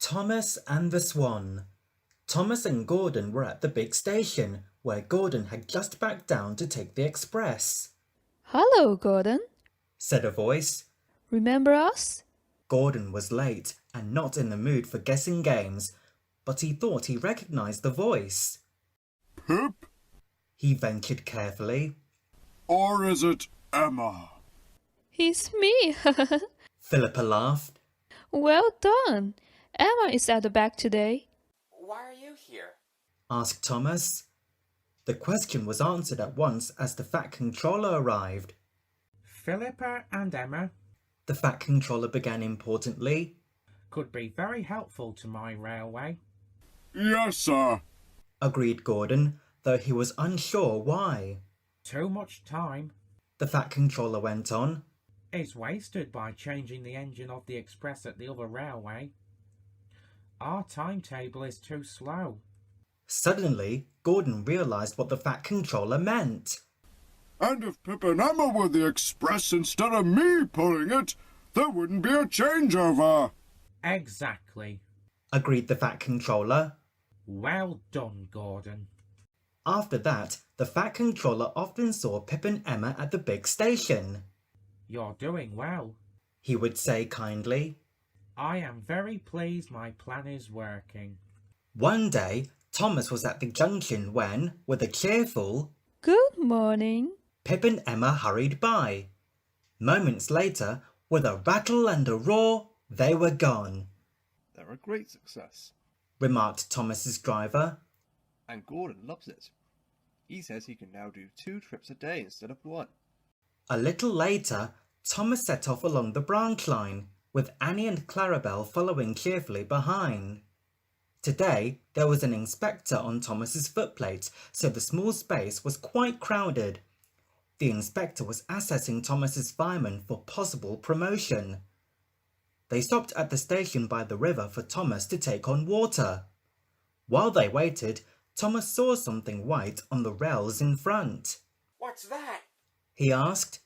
Thomas and the Swan. Thomas and Gordon were at the big station, where Gordon had just backed down to take the express. "Hello, Gordon," said a voice. "remember us?" Gordon was late and not in the mood for guessing games, but he thought he recognized the voice. Pip? He ventured carefully. Or is it Emma? "It's me." Philippa laughed. "Well done. Emma is at the back today." "Why are you here?" asked Thomas. The question was answered at once as the Fat Controller arrived. Philippa and Emma The Fat Controller began importantly. could be very helpful to my railway. Yes, sir. Agreed Gordon, though he was unsure why. Too much time The Fat Controller went on. is wasted by changing the engine of the express at the other railway. Our timetable is too slow. Suddenly, Gordon realized what the Fat Controller meant. And if Pip and Emma were the express instead of me pulling it, there wouldn't be a changeover. Exactly. Agreed the Fat Controller. Well done, Gordon. After that, the Fat Controller often saw Pip and Emma at the big station. You're doing well. He would say kindly. I am very pleased my plan is working. One day, Thomas was at the junction when, with a cheerful "Good morning." Pip and Emma hurried by. Moments later, with a rattle and a roar, they were gone. They're a great success, Remarked Thomas's driver. and Gordon loves it. He says he can now do 2 trips a day instead of 1. A little later, Thomas set off along the branch line, with Annie and Clarabelle following cheerfully behind. Today, there was an inspector on Thomas's footplate, so the small space was quite crowded. The inspector was assessing Thomas's fireman for possible promotion. They stopped at the station by the river for Thomas to take on water. While they waited, Thomas saw something white on the rails in front. "What's that?" He asked,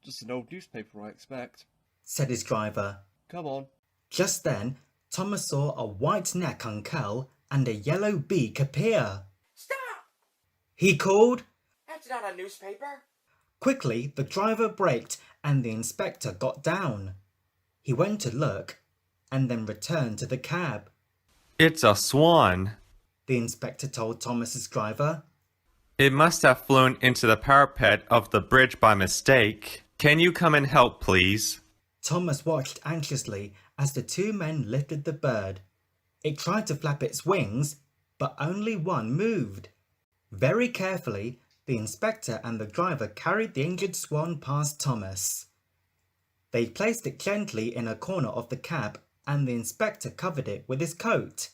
Just an old newspaper, I expect. said his driver. Come on. Just then, Thomas saw a white neck uncurl and a yellow beak appear. "Stop! He called. That's not a newspaper." Quickly, the driver braked and the inspector got down. He went to look and then returned to the cab. It's a swan. The inspector told Thomas's driver. It must have flown into the parapet of the bridge by mistake. Can you come and help, please? Thomas watched anxiously as the 2 men lifted the bird. It tried to flap its wings, but only one moved. Very carefully, the inspector and the driver carried the injured swan past Thomas. They placed it gently in a corner of the cab and the inspector covered it with his coat,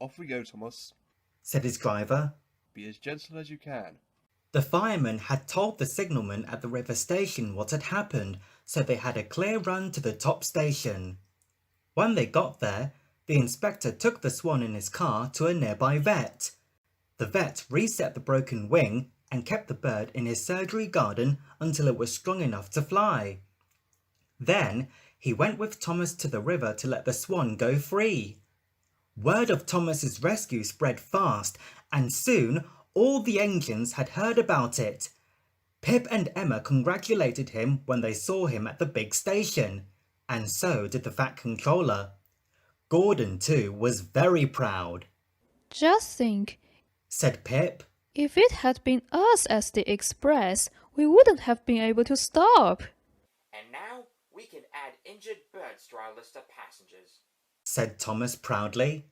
Off we go, Thomas. said his driver. Be as gentle as you can. The fireman had told the signalman at the river station what had happened, so they had a clear run to the top station. When they got there, the inspector took the swan in his car to a nearby vet. The vet reset the broken wing and kept the bird in his surgery garden until it was strong enough to fly. Then he went with Thomas to the river to let the swan go free. Word of Thomas's rescue spread fast, and soon all the engines had heard about it. Pip and Emma congratulated him when they saw him at the big station, and so did the Fat Controller. Gordon, too, was very proud. "Just think, Said Pip. if it had been us as the express, we wouldn't have been able to stop." "And now we can add injured birds to our list of passengers." Said Thomas proudly.